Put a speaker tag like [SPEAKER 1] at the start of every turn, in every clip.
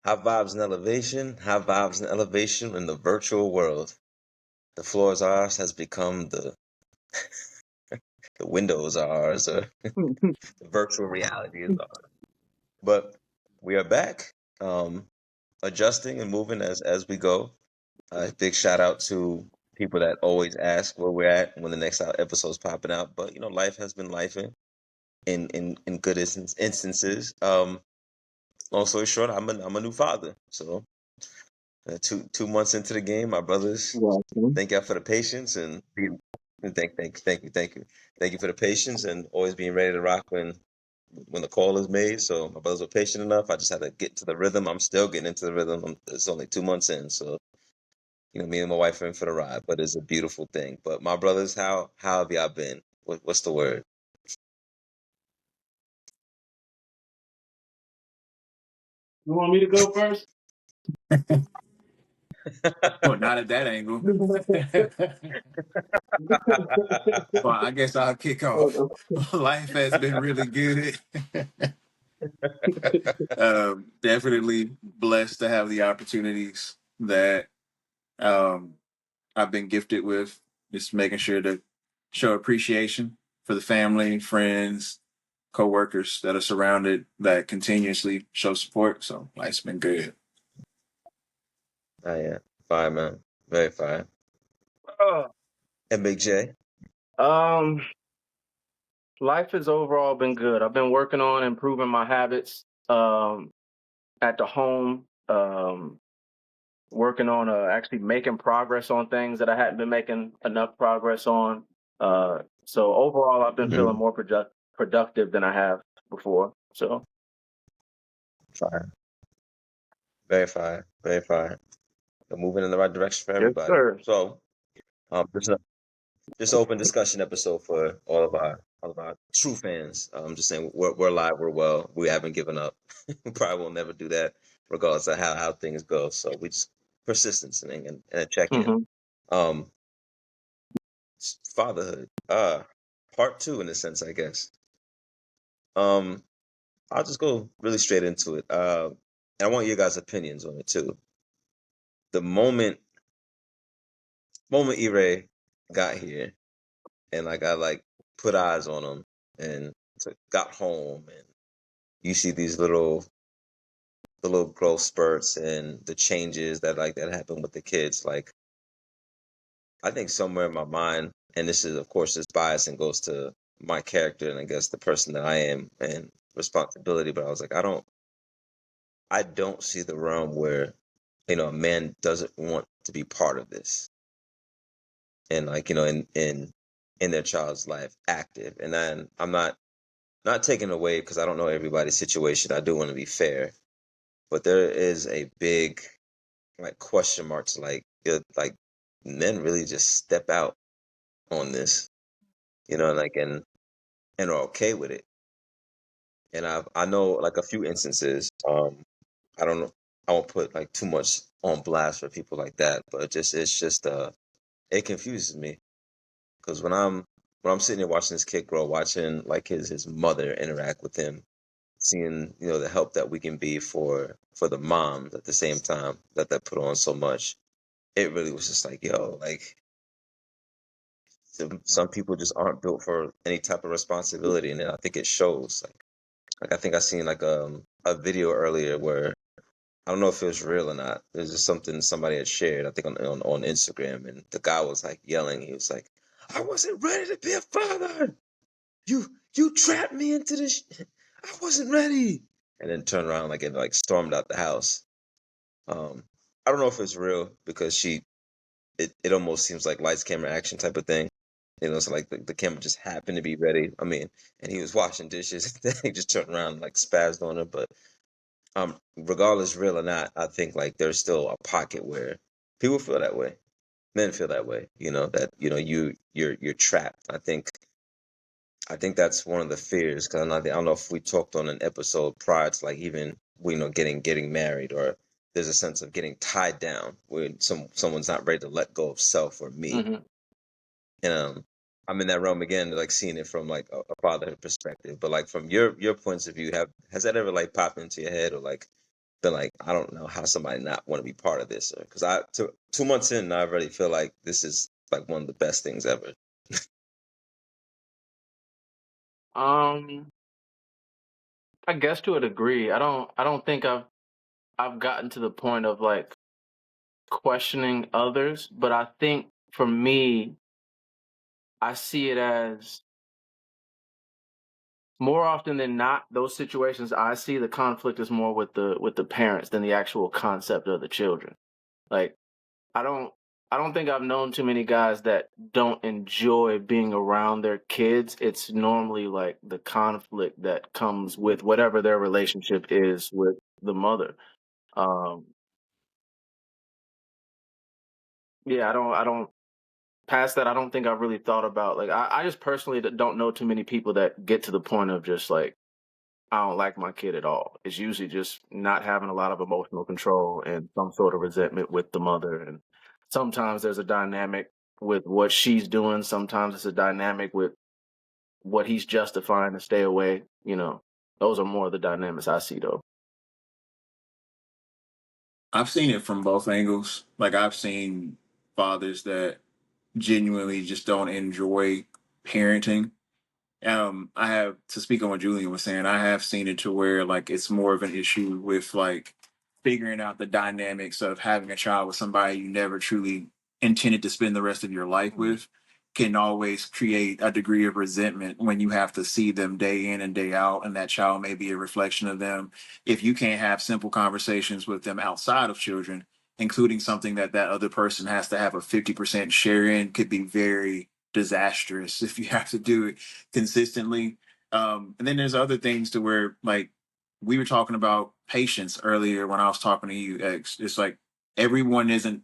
[SPEAKER 1] High vibes and elevation, high vibes and elevation in the virtual world. The floor is ours has become the windows are ours, or the virtual reality is ours. But we are back, adjusting and moving as we go. Big shout out to people that always ask where we're at when the next episode's popping out. But life has been life in good instances. Long story short, I'm a new father, so 2 months into the game, my brothers.
[SPEAKER 2] Welcome.
[SPEAKER 1] Thank y'all for the patience and thank you for the patience and always being ready to rock when the call is made. So my brothers were patient enough. I just had to get to the rhythm. I'm still getting into the rhythm. It's only 2 months in, so me and my wife are in for the ride. But it's a beautiful thing. But my brothers, how have y'all been? What's the word?
[SPEAKER 2] You want me to go first?
[SPEAKER 3] Oh, not at that angle. Well, I guess I'll kick off. Life has been really good. Definitely blessed to have the opportunities that um, I've been gifted with. Just making sure to show appreciation for the family, friends, co-workers that are surrounded that continuously show support. So life's been good.
[SPEAKER 1] Oh yeah, fine man, very fine.
[SPEAKER 2] Uh,
[SPEAKER 1] And Big J.
[SPEAKER 2] um, Life has overall been good. I've been working on improving my habits at the home. Working on actually making progress on things that I hadn't been making enough progress on. So overall, I've been feeling
[SPEAKER 1] Mm-hmm.
[SPEAKER 2] more productive than I have before. So
[SPEAKER 1] Fine, very fine, very fine. We're moving in the right direction for
[SPEAKER 2] yes,
[SPEAKER 1] everybody.
[SPEAKER 2] sir.
[SPEAKER 1] So, just open discussion episode for all of our true fans. I'm just saying we're alive, we're well, we haven't given up. We probably will never do that, regardless of how things go. So we just persistence and a check in.
[SPEAKER 2] Hmm.
[SPEAKER 1] Um, Fatherhood, part two in a sense, I guess. Um, I'll just go really straight into it. And I want your guys' opinions on it too. The moment E-Ray got here, and like I put eyes on him and got home, and you see these the little growth spurts and the changes that happen with the kids. Like, I think somewhere in my mind, and this is of course this bias and goes to my character and I guess the person that I am and responsibility, but I was like, I don't see the realm where a man doesn't want to be part of this, and in their child's life active. And then I'm not taking away, because I don't know everybody's situation. I do want to be fair, but there is a big question marks, like men really just step out on this, and are okay with it. And I know like a few instances. I don't know. I won't put like too much on blast for people like that, but it's just it confuses me, because when I'm sitting here watching this kid grow, watching like his mother interact with him, seeing the help that we can be for the moms at the same time that put on so much. It really was just like, yo, like some people just aren't built for any type of responsibility, and I think it shows. Like I think I seen like a video earlier where I don't know if it was real or not. It was just something somebody had shared, I think on Instagram, and the guy was like yelling. He was like, "I wasn't ready to be a father. You trapped me into this. I wasn't ready." And then turned around and like stormed out the house. Um, I don't know if it's real, because it almost seems like lights, camera, action type of thing. So like the camera just happened to be ready. I mean, and he was washing dishes. Then he just turned around and like spazzed on her. But regardless, real or not, I think like there's still a pocket where people feel that way. Men feel that way. That you're trapped. I think that's one of the fears, because I don't know if we talked on an episode prior to like even getting married, or there's a sense of getting tied down when someone's not ready to let go of self or me.
[SPEAKER 2] Hmm.
[SPEAKER 1] And I'm in that realm again, like seeing it from like a fatherhood perspective. But like from your points of view, has that ever like popped into your head, or like been like, I don't know how somebody not want to be part of this, because 2 months in, I already feel like this is like one of the best things ever.
[SPEAKER 2] Um, I guess to a degree. I don't think I've gotten to the point of like questioning others, but I think for me, I see it as more often than not, those situations I see the conflict is more with the parents than the actual concept of the children. Like I don't I don't think I've known too many guys that don't enjoy being around their kids. It's normally like the conflict that comes with whatever their relationship is with the mother. Um, yeah, I don't past that. I don't think I've really thought about like I just personally don't know too many people that get to the point of just like I don't like my kid at all. It's usually just not having a lot of emotional control and some sort of resentment with the mother. And sometimes there's a dynamic with what she's doing. Sometimes it's a dynamic with what he's justifying to stay away. Those are more of the dynamics I see though.
[SPEAKER 3] I've seen it from both angles. Like I've seen fathers that genuinely just don't enjoy parenting. I have to speak on what Julian was saying. I have seen it to where like it's more of an issue with like figuring out the dynamics of having a child with somebody you never truly intended to spend the rest of your life
[SPEAKER 2] Mhm.
[SPEAKER 3] with can always create a degree of resentment when you have to see them day in and day out, and that child may be a reflection of them. If you can't have simple conversations with them outside of children, including something that that other person has to have a 50% share in, could be very disastrous if you have to do it consistently. And then there's other things to where like we were talking about patience earlier when I was talking to you, X. It's like everyone isn't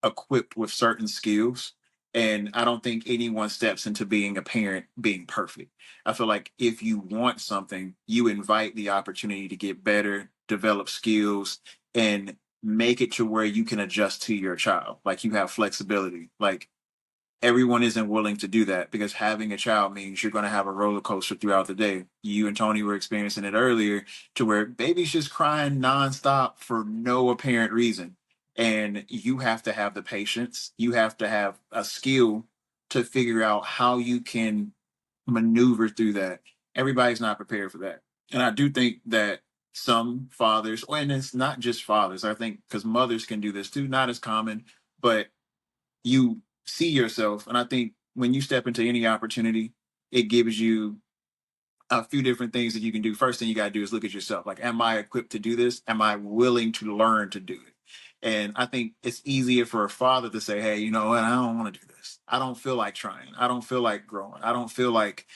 [SPEAKER 3] equipped with certain skills. And I don't think anyone steps into being a parent being perfect. I feel like if you want something, you invite the opportunity to get better, develop skills, and make it to where you can adjust to your child. Like you have flexibility. Like everyone isn't willing to do that because having a child means you're going to have a roller coaster throughout the day. You and Tony were experiencing it earlier to where baby's just crying nonstop for no apparent reason. And you have to have the patience, you have to have a skill to figure out how you can maneuver through that. Everybody's not prepared for that. And I do think that some fathers, and it's not just fathers, I think because mothers can do this too, not as common, but you see yourself. And I think when you step into any opportunity, it gives you a few different things that you can do. First thing you got to do is look at yourself. Like, am I equipped to do this? Am I willing to learn to do it? And I think it's easier for a father to say, hey, you know what? I don't want to do this. I don't feel like trying. I don't feel like growing. I don't feel like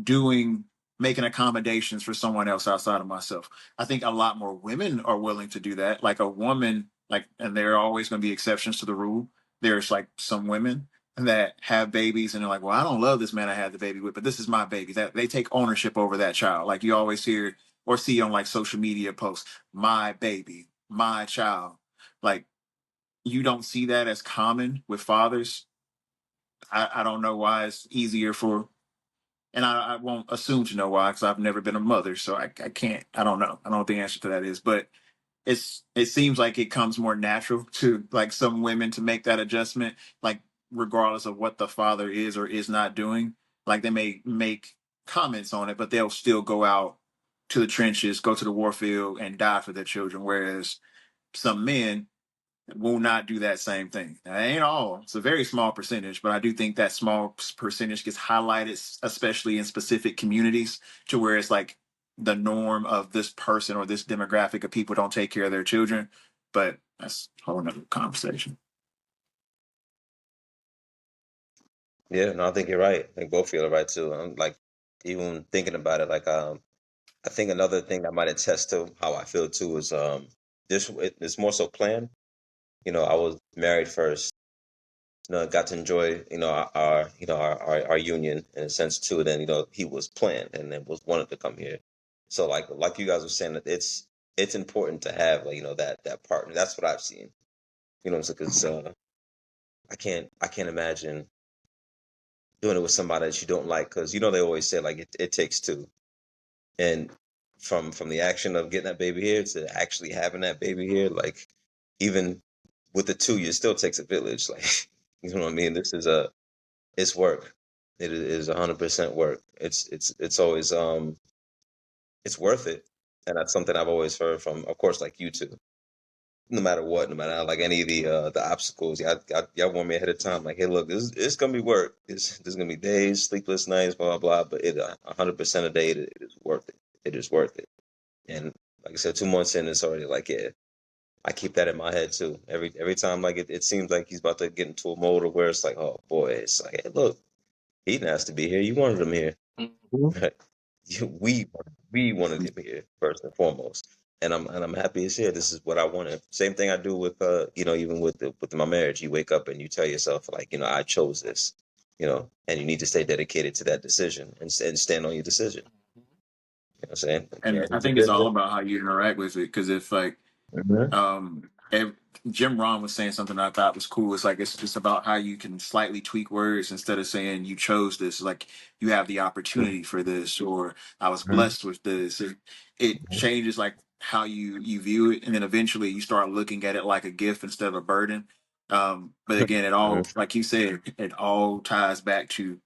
[SPEAKER 3] doing making accommodations for someone else outside of myself. I think a lot more women are willing to do that. Like a woman, like, and there are always going to be exceptions to the rule. There's like some women that have babies and they're like, well, I don't love this man I had the baby with, but this is my baby. That they take ownership over that child. Like you always hear or see on like social media posts, my baby, my child. Like you don't see that as common with fathers. I don't know why it's easier for and I won't assume to know why because I've never been a mother, so I can't. I don't know. I don't know what the answer to that is, but it seems like it comes more natural to like some women to make that adjustment, like regardless of what the father is or is not doing. Like they may make comments on it, but they'll still go out to the trenches, go to the warfield, and die for their children. Whereas some men will not do that same thing. Now, it ain't all. It's a very small percentage, but I do think that small percentage gets highlighted, especially in specific communities, to where it's like the norm of this person or this demographic of people don't take care of their children. But that's a whole nother conversation.
[SPEAKER 1] Yeah, no, I think you're right. I think both of you are right too. I'm like, even thinking about it, like, I think another thing that might attest to how I feel too is it's more so planned. I was married first. Got to enjoy our union in a sense too. Then he was planned and then was wanted to come here. So like you guys were saying that it's important to have like, that partner. That's what I've seen. Because I can't imagine doing it with somebody that you don't like, because they always say like it takes two. And from the action of getting that baby here to actually having that baby here, like even with the two, it still takes a village. Like you know what I mean? It's work. It is 100% work. It's always it's worth it, and that's something I've always heard from, of course, like you two. No matter what, no matter like any of the obstacles, y'all warn me ahead of time. Like, hey, look, this it's gonna be work. There's gonna be days, sleepless nights, blah blah blah. But 100% a day, it is worth it. It is worth it. And like I said, 2 months in, it's already like, yeah, I keep that in my head too. Every time, like it seems like he's about to get into a mode of where it's like, oh boy, it's like, hey, look, he didn't ask to be here. You wanted him here.
[SPEAKER 2] Mhm.
[SPEAKER 1] we we wanted him here first and foremost, and I'm happy he's here. This is what I wanted. Same thing I do with even with my marriage. You wake up and you tell yourself like, I chose this, and you need to stay dedicated to that decision and stand on your decision. You know what I'm saying? Like, yeah,
[SPEAKER 3] And I
[SPEAKER 1] he's a
[SPEAKER 3] think it's all
[SPEAKER 1] business.
[SPEAKER 3] about how you interact with it. Because if like
[SPEAKER 1] Mhm.
[SPEAKER 3] ev Jim Rohn was saying something I thought was cool. It's like it's just about how you can slightly tweak words instead of saying you chose this. Like you have the opportunity for this, or I was
[SPEAKER 1] Mhm.
[SPEAKER 3] blessed with this. It changes like how you view it, and then eventually you start looking at it like a gift instead of a burden. But again, it all,
[SPEAKER 1] Mhm.
[SPEAKER 3] like you said, it all ties back to,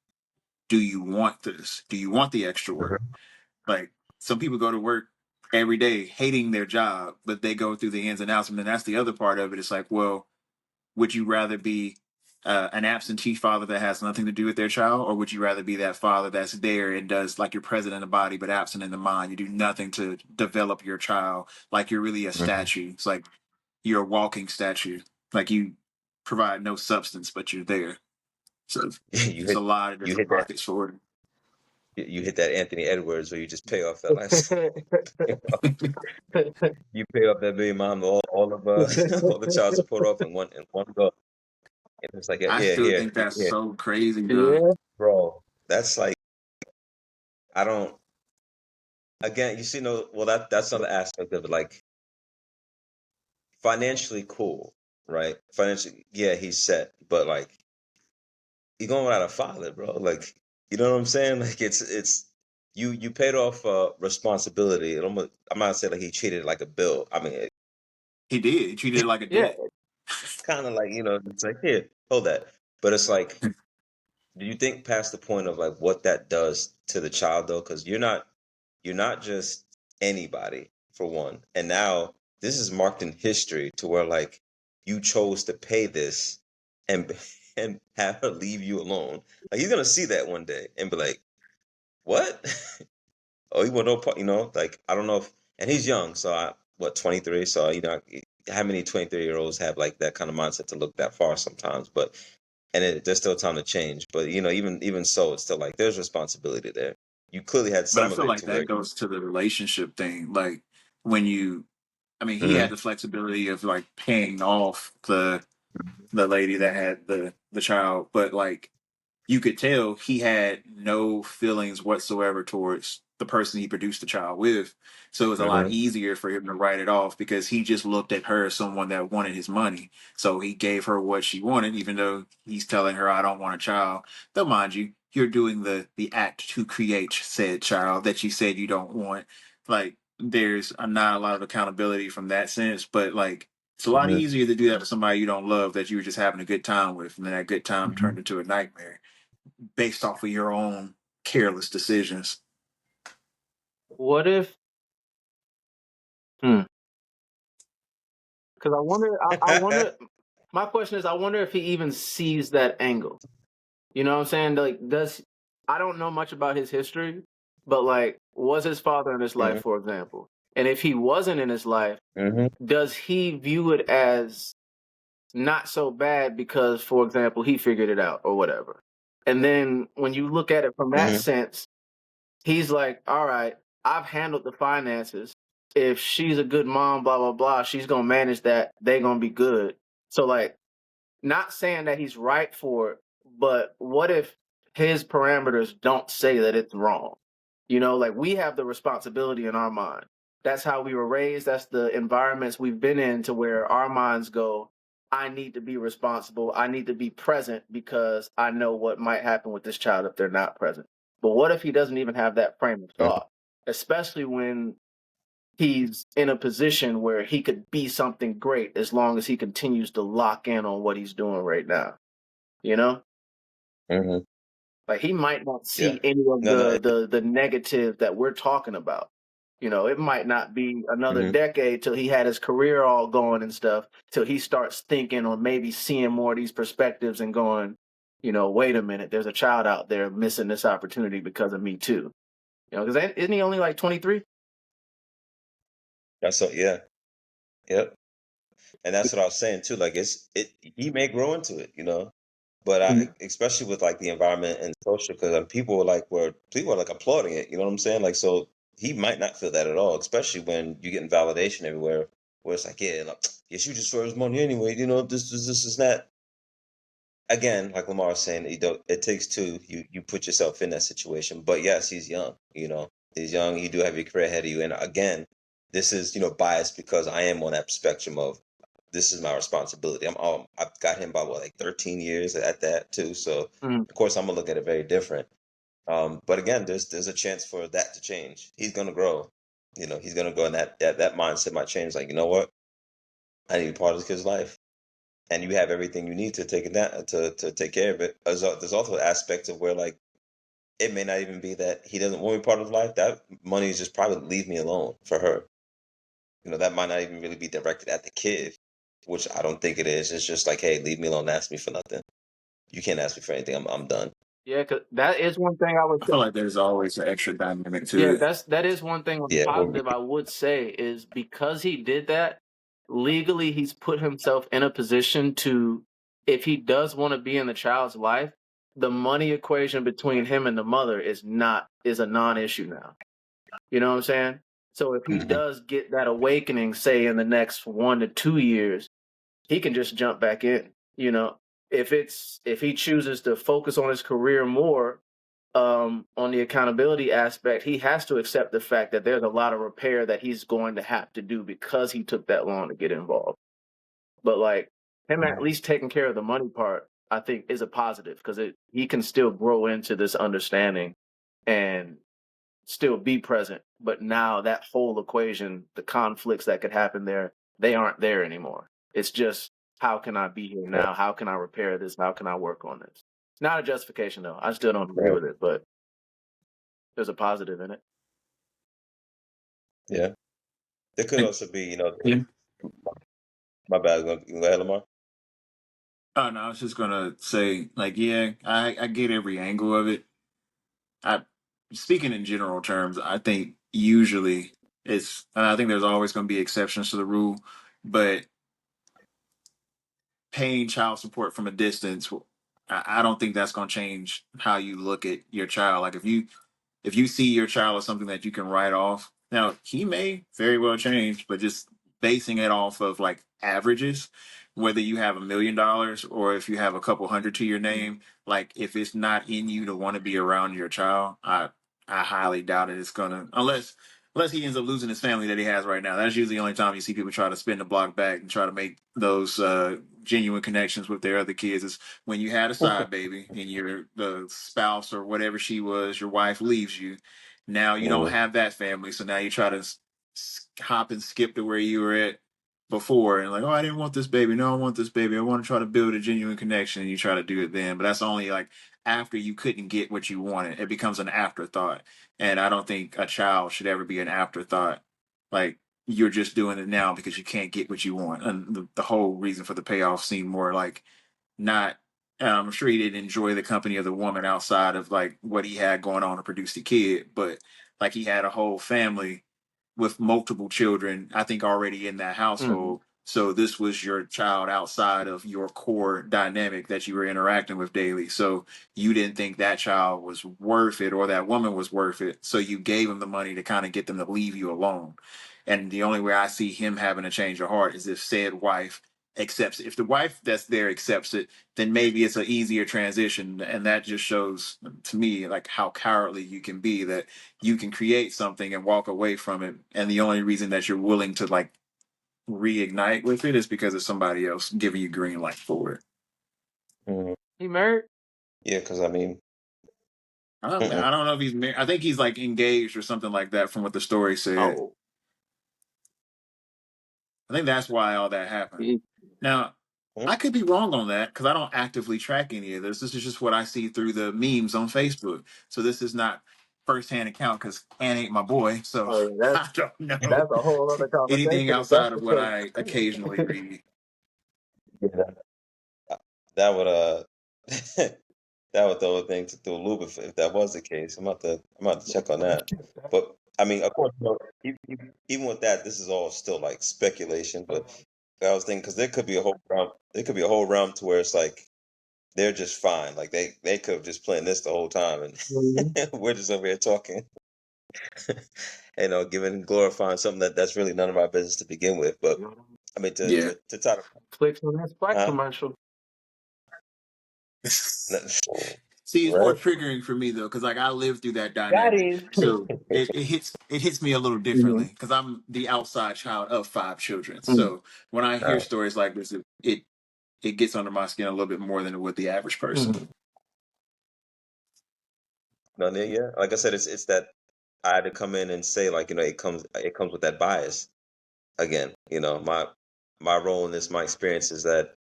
[SPEAKER 3] do you want this? Do you want the extra work?
[SPEAKER 1] Mhm.
[SPEAKER 3] Like some people go to work every day hating their job, but they go through the ins and outs. And then that's the other part of it. It's like, well, would you rather be an absentee father that has nothing to do with their child, or would you rather be that father that's there and does like you're present in the body but absent in the mind? You do nothing to develop your child, like you're really a
[SPEAKER 1] Mhm.
[SPEAKER 3] statue. It's like you're a walking statue. Like you provide no substance, but you're there. So
[SPEAKER 1] you
[SPEAKER 3] it's a
[SPEAKER 1] hit
[SPEAKER 3] lot of
[SPEAKER 1] you
[SPEAKER 3] different
[SPEAKER 1] hit that
[SPEAKER 3] markets for
[SPEAKER 1] you hit that Anthony Edwards where you just pay off that last you pay off that baby mom all of all the child support off in one go. And it's like,
[SPEAKER 3] I
[SPEAKER 1] yeah,
[SPEAKER 3] still
[SPEAKER 1] here,
[SPEAKER 3] think that's
[SPEAKER 1] here,
[SPEAKER 3] so crazy, though.
[SPEAKER 2] Yeah.
[SPEAKER 1] bro. That's like, I don't. Again, you see, no. Well, that's another aspect of it. Like financially, cool, right? Financially, yeah, he's set, but like, you're going without a father, bro. Like, you know what I'm saying? Like, it's you paid off responsibility. I'm not saying like he treated it like a bill. I mean,
[SPEAKER 3] He did. He treated it like a
[SPEAKER 2] Yeah.
[SPEAKER 3] debt.
[SPEAKER 1] kind of like, it's like, here, hold that. But it's like, do you think past the point of like what that does to the child though? Because you're not just anybody for one, and now this is marked in history to where like you chose to pay this and and have her leave you alone. Like he's gonna see that one day and be like, "What? Oh, you want no part?" Like I don't know if, and he's young, so what 23, so how many 23-year-olds have like that kind of mindset to look that far sometimes, but there's still time to change. But even so, it's still like there's responsibility there. You clearly had
[SPEAKER 3] But I
[SPEAKER 1] some of
[SPEAKER 3] feel
[SPEAKER 1] it
[SPEAKER 3] like
[SPEAKER 1] to where
[SPEAKER 3] that goes to the relationship thing. Like when I mean, he had
[SPEAKER 1] Mhm.
[SPEAKER 3] the flexibility of like paying off the lady that had the child, but like you could tell he had no feelings whatsoever towards the person he produced the child with. So it was a lot
[SPEAKER 1] Mhm.
[SPEAKER 3] easier for him to write it off because he just looked at her as someone that wanted his money. So he gave her what she wanted, even though he's telling her, I don't want a child. Though, mind you, you're doing the act to create said child that you said you don't want. Like, there's not a lot of accountability from that sense, but like, it's a lot
[SPEAKER 1] Mhm.
[SPEAKER 3] easier to do that with somebody you don't love that you were just having a good time with, and then that good time turned
[SPEAKER 1] Mhm.
[SPEAKER 3] into a nightmare based off of your own careless decisions.
[SPEAKER 2] What if? Hmm. Because I wonder. I wonder. My question is, I wonder if he even sees that angle. You know what I'm saying? Like, I don't know much about his history, but like, was his father in his life,
[SPEAKER 1] Mhm.
[SPEAKER 2] for example? And if he wasn't in his life,
[SPEAKER 1] Mhm.
[SPEAKER 2] does he view it as not so bad because, for example, he figured it out or whatever? And then when you look at it from that
[SPEAKER 1] Mhm.
[SPEAKER 2] sense, he's like, all right, I've handled the finances. If she's a good mom, blah, blah, blah, she's going to manage that. They're going to be good. So, like, not saying that he's right for it, but what if his parameters don't say that it's wrong? Like we have the responsibility in our mind. That's how we were raised. That's the environments we've been in to where our minds go, I need to be responsible. I need to be present because I know what might happen with this child if they're not present. But what if he doesn't even have that frame of
[SPEAKER 1] Mhm.
[SPEAKER 2] thought? Especially when he's in a position where he could be something great as long as he continues to lock in on what he's doing right now. You know?
[SPEAKER 1] Hmm.
[SPEAKER 2] Like he might not
[SPEAKER 1] Yeah.
[SPEAKER 2] see any of
[SPEAKER 1] No, no.
[SPEAKER 2] the negative that we're talking about. You know, it might not be another
[SPEAKER 1] Hmm.
[SPEAKER 2] decade till he had his career all going and stuff, till he starts thinking or maybe seeing more of these perspectives and going, you know, wait a minute, there's a child out there missing this opportunity because of me too. You know, because isn't he only like 23?
[SPEAKER 1] That's so. Yeah. Yep. And that's what I was saying too. Like he may grow into it, but
[SPEAKER 2] Mhm.
[SPEAKER 1] especially with like the environment and social, because people were like applauding it. You know what I'm saying? Like, so he might not feel that at all, especially when you're getting validation everywhere, where it's like, yeah, like, yes, you just for his money anyway. This is that. Again, like Lamar was saying, it takes two. You put yourself in that situation. But yes, he's young. He's young. You do have your career ahead of you. And again, this is biased because I am on that spectrum of this is my responsibility. I've got him by what, like 13 years at that too. So
[SPEAKER 2] Mhm.
[SPEAKER 1] of course I'm gonna look at it very different. But again, there's a chance for that to change. He's gonna grow. He's gonna go, and that mindset might change. Like, you know what? I need to be part of this kid's life, and you have everything you need to take it down to take care of it. There's also aspects of where like it may not even be that he doesn't want to be part of life. That money is just probably leave me alone for her. That might not even really be directed at the kid, which I don't think it is. It's just like, hey, leave me alone. Ask me for nothing. You can't ask me for anything. I'm done.
[SPEAKER 2] Yeah, 'cause that is one thing I would
[SPEAKER 3] I feel like there's always an extra dynamic
[SPEAKER 2] Yeah,
[SPEAKER 3] to it.
[SPEAKER 2] that is one thing on
[SPEAKER 1] Yeah.
[SPEAKER 2] positive I would say is because he did that, legally he's put himself in a position to, if he does want to be in the child's life, the money equation between him and the mother is a non-issue now. You know what I'm saying? So if he
[SPEAKER 1] Mhm.
[SPEAKER 2] does get that awakening, say in the next 1 to 2 years, he can just jump back in. You know, if he chooses to focus on his career more, on the accountability aspect, he has to accept the fact that there's a lot of repair that he's going to have to do because he took that long to get involved. But like him at least taking care of the money part, I think is a positive because he can still grow into this understanding and still be present. But now that whole equation, the conflicts that could happen there, they aren't there anymore. It's just how can I be here
[SPEAKER 1] Right.
[SPEAKER 2] now? How can I repair this? How can I work on this? It's not a justification though. I still don't agree
[SPEAKER 1] Right.
[SPEAKER 2] with it, but there's a positive in it.
[SPEAKER 1] Yeah. There could
[SPEAKER 3] And,
[SPEAKER 1] also be,
[SPEAKER 3] yeah.
[SPEAKER 1] my bad. Go ahead, Lamar.
[SPEAKER 3] Oh no, I was just gonna say, like, yeah, I get every angle of it. I speaking in general terms, I think usually I think there's always gonna be exceptions to the rule, but paying child support from a distance, I don't think that's gonna change how you look at your child. Like if you see your child as something that you can write off, now he may very well change, but just basing it off of like averages, whether you have $1 million or if you have a couple hundred to your name, like if it's not in you to want to be around your child, I highly doubt it. It's gonna unless he ends up losing his family that he has right now. That's usually the only time you see people try to spin the block back and try to make those genuine connections with their other kids. Is when you had a side baby and your the spouse or whatever she was, your wife leaves you. Now you don't
[SPEAKER 1] Mhm.
[SPEAKER 3] have that family, so now you try to hop and skip to where you were at before, and like, oh, I didn't want this baby. No, I want this baby. I want to try to build a genuine connection, and you try to do it then. But that's only like after you couldn't get what you wanted. It becomes an afterthought, and I don't think a child should ever be an afterthought. Like you're just doing it now because you can't get what you want, and the whole reason for the payoff seemed more like not. I'm sure he didn't enjoy the company of the woman outside of like what he had going on to produce the kid, but like he had a whole family with multiple children, I think already in that
[SPEAKER 2] Mhm.
[SPEAKER 3] household. So this was your child outside of your core dynamic that you were interacting with daily. So you didn't think that child was worth it or that woman was worth it. So you gave him the money to kind of get them to leave you alone. And the only way I see him having a change of heart is if said wife accepts it. If the wife that's there accepts it, then maybe it's an easier transition. And that just shows to me like how cowardly you can be, that you can create something and walk away from it. And the only reason that you're willing to like reignite with it is because of somebody else giving you green light for it.
[SPEAKER 1] Mhm.
[SPEAKER 2] He married?
[SPEAKER 1] Yeah, because I mean,
[SPEAKER 3] I
[SPEAKER 1] mm-mm.
[SPEAKER 3] don't know if he's married. I think he's like engaged or something like that from what the story said.
[SPEAKER 2] Oh,
[SPEAKER 3] I think that's why all that happened.
[SPEAKER 2] Mm.
[SPEAKER 3] Now,
[SPEAKER 1] Mhm.
[SPEAKER 3] I could be wrong on that because I don't actively track any of this. This is just what I see through the memes on Facebook. So this is not firsthand account because Ann ain't my boy. So
[SPEAKER 2] Oh,
[SPEAKER 3] I don't know
[SPEAKER 2] that's a whole other
[SPEAKER 3] anything
[SPEAKER 2] conversation. If that's
[SPEAKER 3] outside of
[SPEAKER 2] the
[SPEAKER 3] what I occasionally
[SPEAKER 2] case.
[SPEAKER 3] read.
[SPEAKER 1] Yeah. That would that would throw a thing to through a loop if that was the case. I'm about to check on that. But I mean, of course, even with that, this is all still like speculation. But I was thinking because there could be a whole realm, there could be a whole realm to where it's like they're just fine. Like they could have just planned this the whole time,
[SPEAKER 2] Mhm.
[SPEAKER 1] and we're just over here talking, giving glorifying something that's really none of our business to begin with. But I mean,
[SPEAKER 3] Yeah.
[SPEAKER 1] to try to,
[SPEAKER 2] Clicks on that Spike
[SPEAKER 1] huh?
[SPEAKER 2] commercial.
[SPEAKER 3] See, it's more
[SPEAKER 1] Right?
[SPEAKER 3] triggering for me though, because like I lived through that
[SPEAKER 1] Got
[SPEAKER 3] dynamic,
[SPEAKER 1] him.
[SPEAKER 3] so it hits me a little differently
[SPEAKER 2] Mhm.
[SPEAKER 3] because I'm the outside child of 5 children.
[SPEAKER 2] Mhm.
[SPEAKER 3] So when I hear
[SPEAKER 1] Uh,
[SPEAKER 3] stories like this, it gets under my skin a little bit more than it would the average person.
[SPEAKER 2] Mhm.
[SPEAKER 1] no, yeah. Like I said, it's that I had to come in and say like it comes with that bias again. My role in this, my experience is that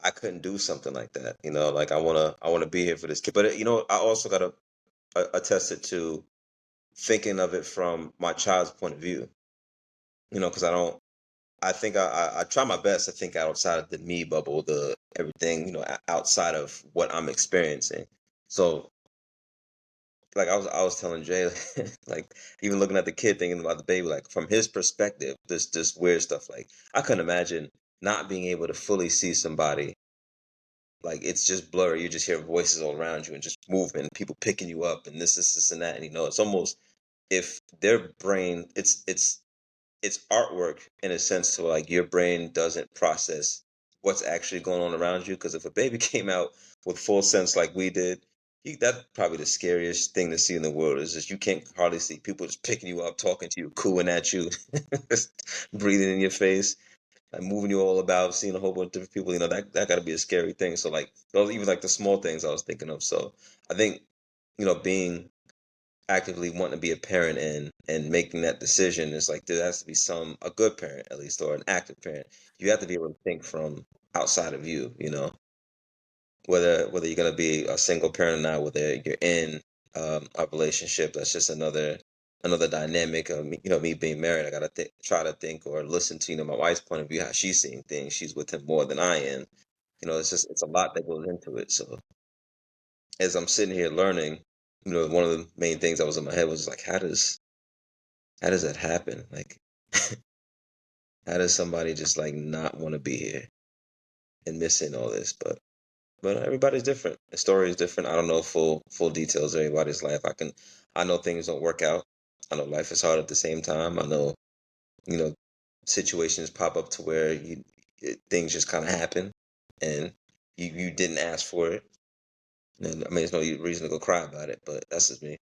[SPEAKER 1] I couldn't do something like that. Like I wanna be here for this kid, but I also gotta attest it to thinking of it from my child's point of view. Because I don't. I think I try my best to think outside of the me bubble, the everything outside of what I'm experiencing. So like I was telling Jay, like even looking at the kid, thinking about the baby, like from his perspective, this weird stuff. Like I couldn't imagine not being able to fully see somebody. Like it's just blurry. You just hear voices all around you and just movement, people picking you up, and this, and that. And it's almost if their brain, it's artwork in a sense to like your brain doesn't process what's actually going on around you. Because if a baby came out with full sense like we did, that's probably the scariest thing to see in the world. Is just you can't hardly see people just picking you up, talking to you, cooing at you, just breathing in your face, like moving you all about, seeing a whole bunch of different people. That got to be a scary thing. So like those even like the small things I was thinking of. So I think being actively wanting to be a parent and making that decision is like there has to be a good parent at least or an active parent. You have to be able to think from outside of you, whether you're going to be a single parent or not, whether you're in a relationship. That's just another dynamic of me being married. I got to try to think or listen to my wife's point of view, how she's seeing things. She's with him more than I am. It's a lot that goes into it. So as I'm sitting here learning, one of the main things that was in my head was like, how does that happen? Like, how does somebody just like not want to be here and missing all this? But everybody's different. The story is different. I don't know full details of everybody's life. I know things don't work out. I know life is hard at the same time. I know you know situations pop up to where things just kind of happen, and you didn't ask for it. And I mean, there's no reason to go cry about it. But that's just me.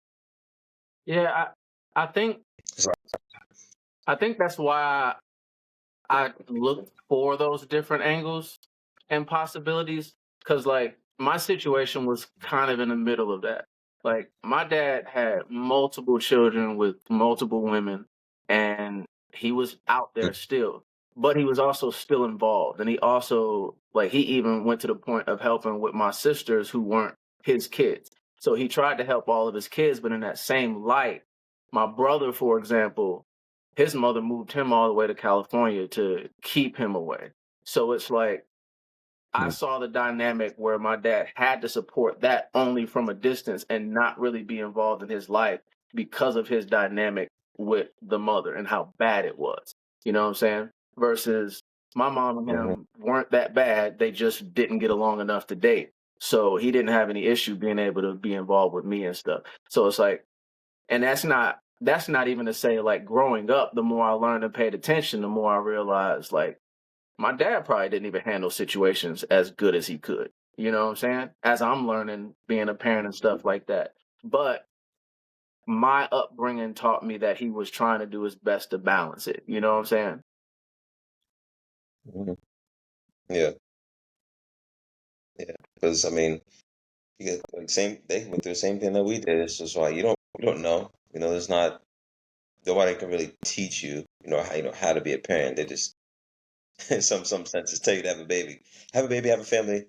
[SPEAKER 2] Yeah, I think
[SPEAKER 1] So,
[SPEAKER 2] I think that's why I look for those different angles and possibilities because, like, my situation was kind of in the middle of that. Like, my dad had multiple children with multiple women, and he was out there still, but he was also still involved. And he also, like, he even went to the point of helping with my sisters who weren't his kids. So he tried to help all of his kids, but in that same light, my brother, for example, his mother moved him all the way to California to keep him away. So it's like I saw the dynamic where my dad had to support that only from a distance and not really be involved in his life because of his dynamic with the mother and how bad it was. You know what I'm saying? Versus my mom and
[SPEAKER 1] mhm,
[SPEAKER 2] him weren't that bad. They just didn't get along enough to date. So he didn't have any issue being able to be involved with me and stuff. So it's like and that's not even to say like growing up, the more I learned and paid attention, the more I realized like my dad probably didn't even handle situations as good as he could. You know what I'm saying? As I'm learning being a parent and stuff like that. But my upbringing taught me that he was trying to do his best to balance it. You know what I'm saying?
[SPEAKER 1] mhm. Yeah, yeah. Because I mean, you get like same. They went through the same thing that we did. It's just like you don't know. There's not. nobody can really teach you, how to be a parent. They just, in some senses, tell you to have a baby, have a family,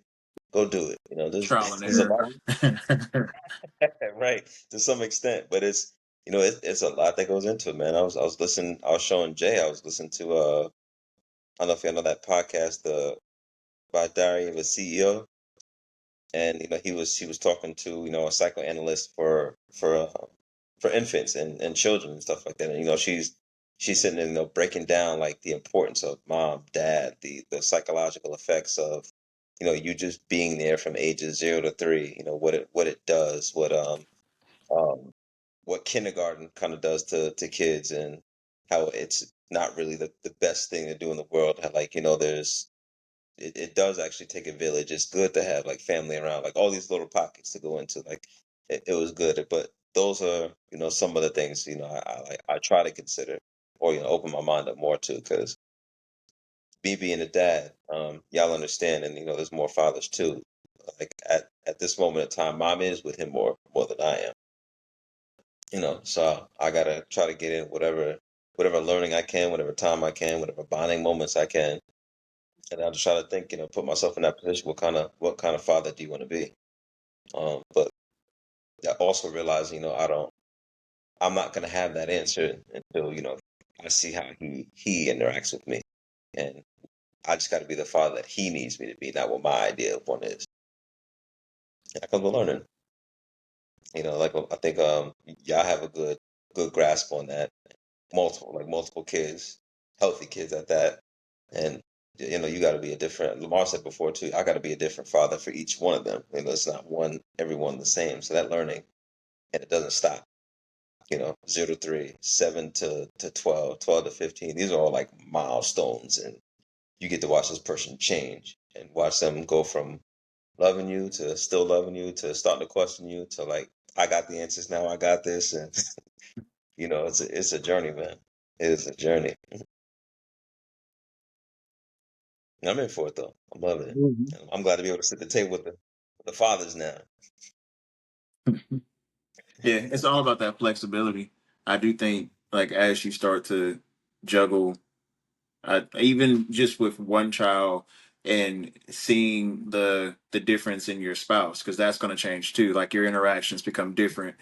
[SPEAKER 1] go do it. There's
[SPEAKER 3] Trial and
[SPEAKER 1] there's a
[SPEAKER 3] error.
[SPEAKER 1] lot, right, to some extent, but it's a lot that goes into it, man. I was listening, I was showing Jay, I was listening to I don't know if you know that podcast, by Diary of a CEO, and he was talking to a psychoanalyst for infants and children and stuff like that, and she's sitting there, breaking down like the importance of mom, dad, the psychological effects of you just being there from ages 0 to 3, what it does, um what kindergarten kind of does to kids, and how it's not really the best thing to do in the world. How, like, there's it does actually take a village. It's good to have like family around, like all these little pockets to go into. Like it was good, but those are some of the things I try to consider, or open my mind up more to, because me being a dad, y'all understand, and there's more fathers too. Like at this moment in time, mom is with him more than I am. So I gotta try to get in whatever learning I can, whatever time I can, whatever bonding moments I can, and I'll just try to think, put myself in that position. What kind of father do you want to be? But I also realize, I'm not gonna have that answer until I see how he interacts with me, and I just got to be the father that he needs me to be, not what my idea of one is. And I come to learning. Like I think y'all have a good grasp on that. Multiple kids, healthy kids at that, and you got to be a different. Lamar said before too. I got to be a different father for each one of them. It's not everyone the same. So that learning, and it doesn't stop. 0 to 3, 7 to 12, 12 to 15. These are all like milestones, and you get to watch this person change and watch them go from loving you to still loving you to starting to question you to like, I got the answers now. I got this, and it's a journey, man. It is a journey. I'm in for it though. I'm loving it.
[SPEAKER 4] Mhm.
[SPEAKER 1] And I'm glad to be able to sit at the table with the fathers now.
[SPEAKER 3] Yeah, it's all about that flexibility. I do think, like, as you start to juggle, even just with one child and seeing the difference in your spouse, because that's going to change too. Like your interactions become different,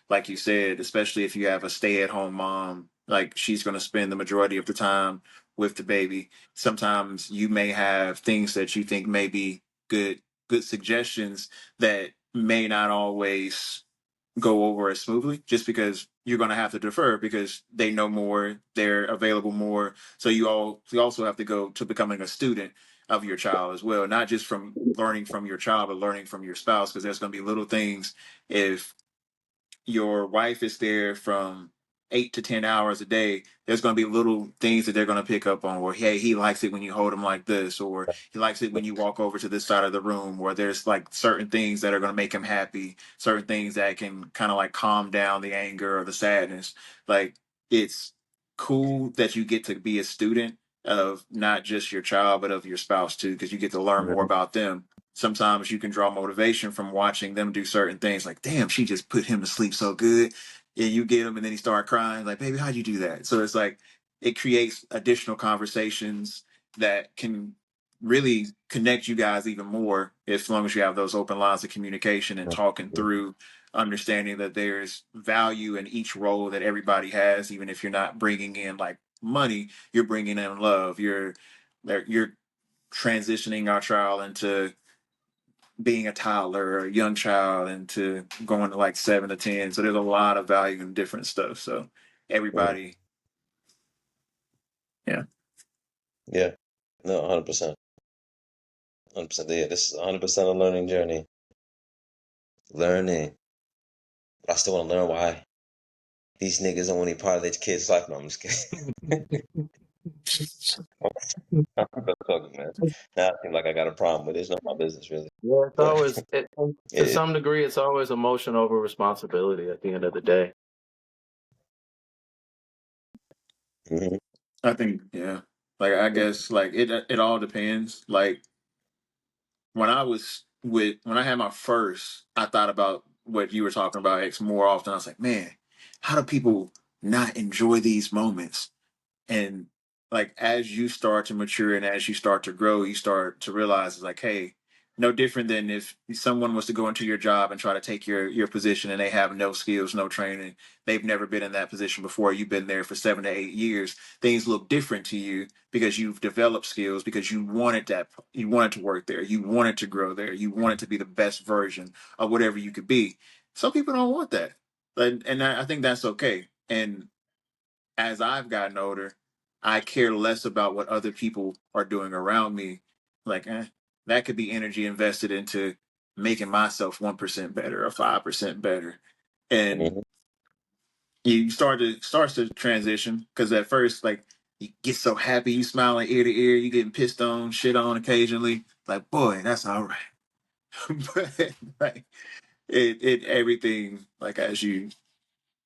[SPEAKER 3] like you said, especially if you have a stay-at-home mom. Like she's going to spend the majority of the time with the baby. Sometimes you may have things that you think may be good suggestions that may not always go over as smoothly, just because you're going to have to defer because they know more, they're available more. So you also have to go to becoming a student of your child as well, not just from learning from your child, but learning from your spouse, because there's going to be little things. If your wife is there from 8 to 10 hours a day, there's going to be little things that they're going to pick up on. Or hey, he likes it when you hold him like this, or he likes it when you walk over to this side of the room. Or there's like certain things that are going to make him happy, certain things that can kind of like calm down the anger or the sadness. Like it's cool that you get to be a student of not just your child, but of your spouse too, because you get to learn more
[SPEAKER 1] Mhm.
[SPEAKER 3] about them. Sometimes you can draw motivation from watching them do certain things. Like, damn, she just put him to sleep so good. And you get him, and then he start crying. Like, baby, how'd you do that? So it's like it creates additional conversations that can really connect you guys even more, as long as you have those open lines of communication and talking through understanding that there's value in each role that everybody has, even if you're not bringing in like money, you're bringing in love. You're transitioning our child into being a toddler or a young child into going to like 7 to 10. So there's a lot of value in different stuff. So
[SPEAKER 1] Mhm.
[SPEAKER 3] everybody, yeah.
[SPEAKER 1] Yeah. No, 100%. 100%. Yeah, this is 100% a learning journey. Learning. But I still want to learn why these niggas don't want any part of their kids' life. No, I'm just kidding. I'm just talking, man. Now I seem like I got a problem, but it's not my business really.
[SPEAKER 2] Yeah, it's
[SPEAKER 1] But
[SPEAKER 2] always to
[SPEAKER 1] it,
[SPEAKER 2] some degree, it's always emotion over responsibility at the end of the day.
[SPEAKER 1] mhm.
[SPEAKER 3] I think, yeah. Like I guess like it all depends. Like when I had my first, I thought about what you were talking about X more often. I was like, man, how do people not enjoy these moments? And like as you start to mature and as you start to grow, you start to realize it's like, hey, no different than if someone was to go into your job and try to take your position and they have no skills, no training, they've never been in that position before. You've been there for 7 to 8 years. Things look different to you because you've developed skills, because you wanted to work there, you wanted to grow there, you wanted to be the best version of whatever you could be. Some people don't want that, and I think that's okay. And as I've gotten older, I care less about what other people are doing around me. Like, that could be energy invested into making myself 1% better or 5% better. And
[SPEAKER 1] Mhm.
[SPEAKER 3] you starts to transition because at first, like, you get so happy, you smiling ear to ear, you getting pissed on, shit on occasionally. Like, boy, that's all right. But like it everything like as you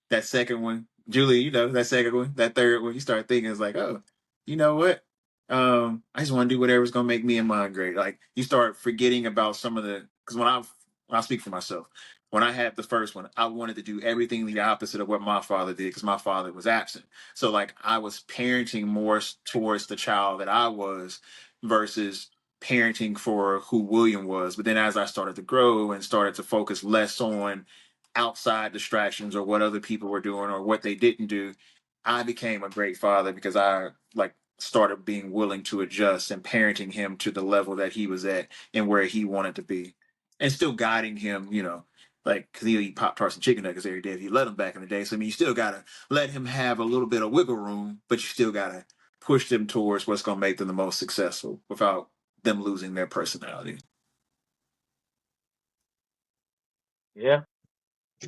[SPEAKER 3] that second one, Julie, that second one, that third one, you start thinking it's like, oh, you know what? I just want to do whatever's gonna make me and mine great. Like you start forgetting about some of the because when I speak for myself, when I had the first one, I wanted to do everything the opposite of what my father did because my father was absent. So like I was parenting more towards the child that I was versus parenting for who William was. But then as I started to grow and started to focus less on outside distractions or what other people were doing or what they didn't do, I became a great father because I like started being willing to adjust and parenting him to the level that he was at and where he wanted to be, and still guiding him. Like because he'll eat Pop Tarts and chicken nuggets every day if you let him back in the day. So I mean, you still gotta let him have a little bit of wiggle room, but you still gotta push them towards what's gonna make them the most successful without them losing their personality.
[SPEAKER 2] Yeah.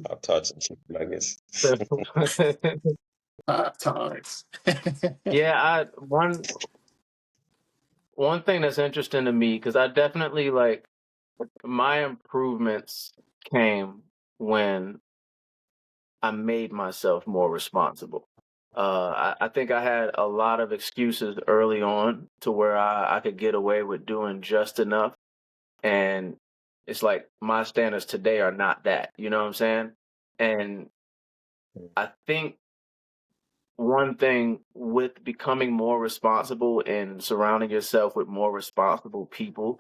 [SPEAKER 1] Pop tarts and chicken nuggets.
[SPEAKER 3] Pop Tarts.
[SPEAKER 2] Yeah, I one thing that's interesting to me because I definitely like my improvements came when I made myself more responsible. I think I had a lot of excuses early on to where I could get away with doing just enough. And it's like my standards today are not that. You know what I'm saying? And I think one thing with becoming more responsible and surrounding yourself with more responsible people,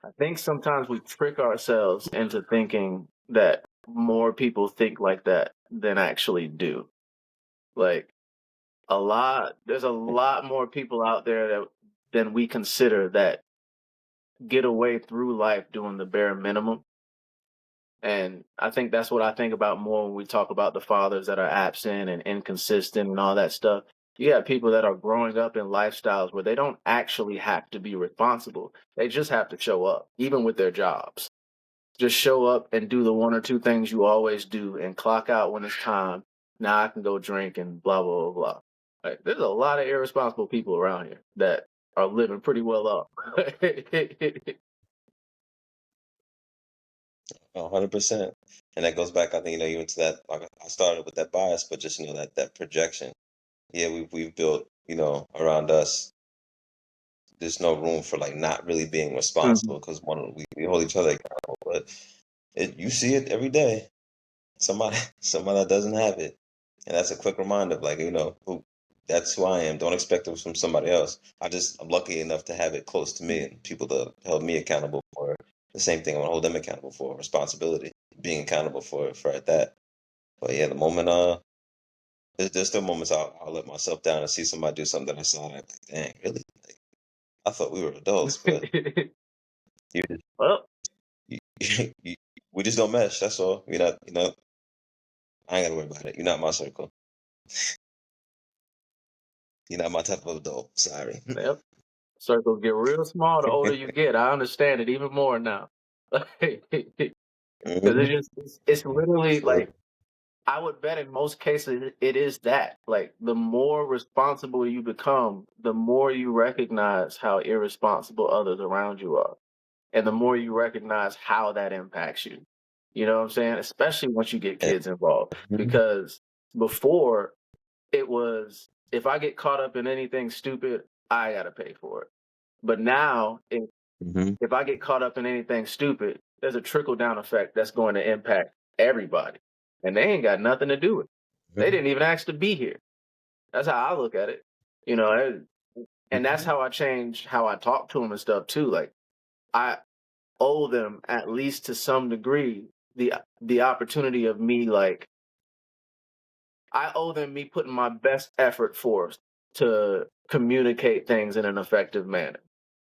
[SPEAKER 2] I think sometimes we trick ourselves into thinking that more people think like that than actually do. Like there's a lot more people out there than we consider that get away through life doing the bare minimum. And I think that's what I think about more when we talk about the fathers that are absent and inconsistent and all that stuff. You have people that are growing up in lifestyles where they don't actually have to be responsible. They just have to show up, even with their jobs. Just show up and do the one or two things you always do and clock out when it's time. Now I can go drink and blah, blah, blah, blah. Like, there's a lot of irresponsible people around here that are living pretty well off.
[SPEAKER 1] 100%. And that goes back, I think, even to that. Like I started with that bias, but just that projection. Yeah, we've built, around us. There's no room for like not really being
[SPEAKER 2] Mhm.
[SPEAKER 1] responsible because we hold each other accountable, but you see it every day. Somebody somebody that doesn't have it, and that's a quick reminder of like who that's who I am. Don't expect it from somebody else. I'm lucky enough to have it close to me and people to hold me accountable for the same thing I want to hold them accountable for, responsibility, being accountable for at that. But yeah, the moment there's still moments I'll let myself down and see somebody do something that I saw and I'm like, dang, really? Like, I thought we were adults, but you,
[SPEAKER 2] Well,
[SPEAKER 1] you, you, we just don't mesh. That's all. You're not, I ain't gotta worry about it. You're not my circle. You're not my type of adult. Sorry.
[SPEAKER 2] yep. Circles get real small the older you get. I understand it even more now. Because
[SPEAKER 1] Hmm.
[SPEAKER 2] it's literally
[SPEAKER 1] So,
[SPEAKER 2] like I would bet in most cases it is that. Like the more responsible you become, the more you recognize how irresponsible others around you are. And the more you recognize how that impacts you. You know what I'm saying? Especially once you get kids involved.
[SPEAKER 1] mhm,
[SPEAKER 2] Because before it was if I get caught up in anything stupid, I gotta pay for it. But now
[SPEAKER 1] mhm.
[SPEAKER 2] if I get caught up in anything stupid, there's a trickle down effect that's going to impact everybody. And they ain't got nothing to do with it. They didn't even ask to be here. That's how I look at it. You know, and that's
[SPEAKER 1] Mhm.
[SPEAKER 2] how I change how I talk to them and stuff too. Like I owe them at least to some degree the opportunity of me like I owe them me putting my best effort forth to communicate things in an effective manner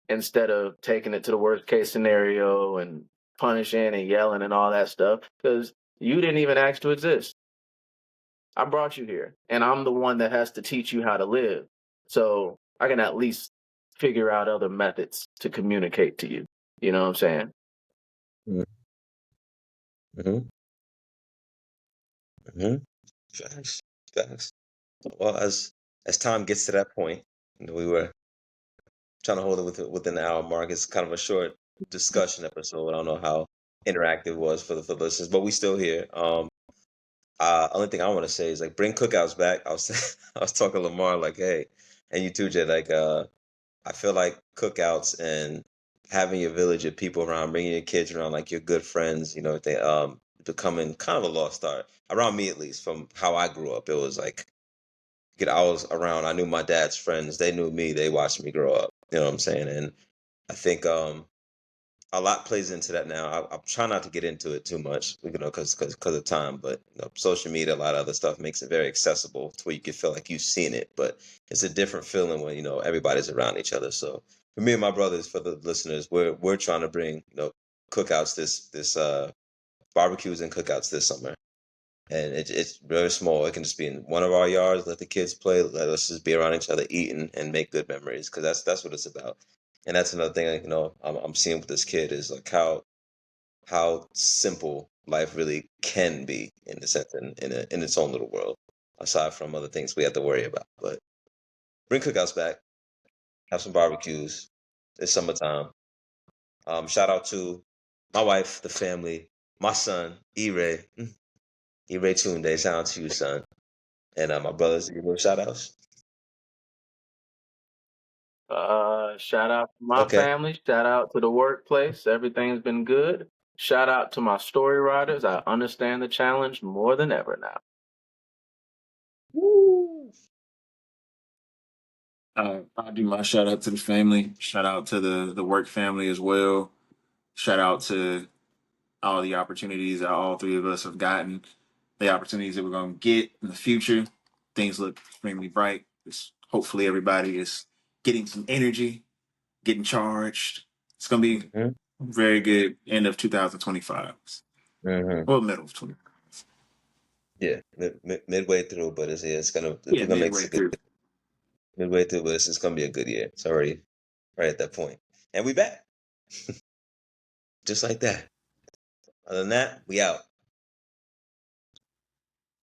[SPEAKER 2] instead of taking it to the worst case scenario and punishing and yelling and all that stuff because you didn't even ask to exist. I brought you here and I'm the one that has to teach you how to live. So I can at least figure out other methods to communicate to you. You know what I'm saying?
[SPEAKER 1] Mhm. Mhm. Facts. Facts. Well, as time gets to that point, we were trying to hold it within the hour mark. It's kind of a short discussion episode. I don't know how interactive it was for the listeners, but we still here. Only thing I want to say is like bring cookouts back. I was I was talking to Lamar like, hey, and you too, Jay. Like, I feel like cookouts and having your village of people around, bringing your kids around, like your good friends, they becoming kind of a lost art around me at least. From how I grew up, it was like I was around. I knew my dad's friends. They knew me. They watched me grow up. You know what I'm saying? And I think a lot plays into that now. I'm trying not to get into it too much, because of time. But social media, a lot of other stuff makes it very accessible to where you can feel like you've seen it. But it's a different feeling when everybody's around each other. So for me and my brothers, for the listeners, we're trying to bring cookouts this barbecues and cookouts this summer. And it's very small. It can just be in one of our yards. Let the kids play. Let us just be around each other, eating and make good memories. Because that's what it's about. And that's another thing. I'm seeing with this kid is like how simple life really can be in the sense in its own little world. Aside from other things we have to worry about, but bring cookouts back. Have some barbecues. It's summertime. Shout out to my wife, the family, my son, E-Ray. E-Ray Tunde. Shout out to you, son. And my brothers, you know, shout outs.
[SPEAKER 2] Shout out to my
[SPEAKER 1] Okay.
[SPEAKER 2] family. Shout out to the workplace. Everything's been good. Shout out to my story writers. I understand the challenge more than ever now.
[SPEAKER 1] Woo.
[SPEAKER 3] I'll do my shout out to the family. Shout out to the work family as well. Shout out to all the opportunities that all three of us have gotten, the opportunities that we're going to get in the future. Things look extremely bright. Hopefully, everybody is getting some energy, getting charged. It's going to be
[SPEAKER 1] Mhm.
[SPEAKER 3] very good end of 2025.
[SPEAKER 1] Mhm.
[SPEAKER 3] Well, middle of 20.
[SPEAKER 1] Yeah, midway through, but it's gonna
[SPEAKER 3] Yeah,
[SPEAKER 1] we're gonna make
[SPEAKER 3] midway
[SPEAKER 1] some good
[SPEAKER 3] through.
[SPEAKER 1] midway through, but it's gonna be a good year. It's already right at that point, and we back just like that. Other than that, we out.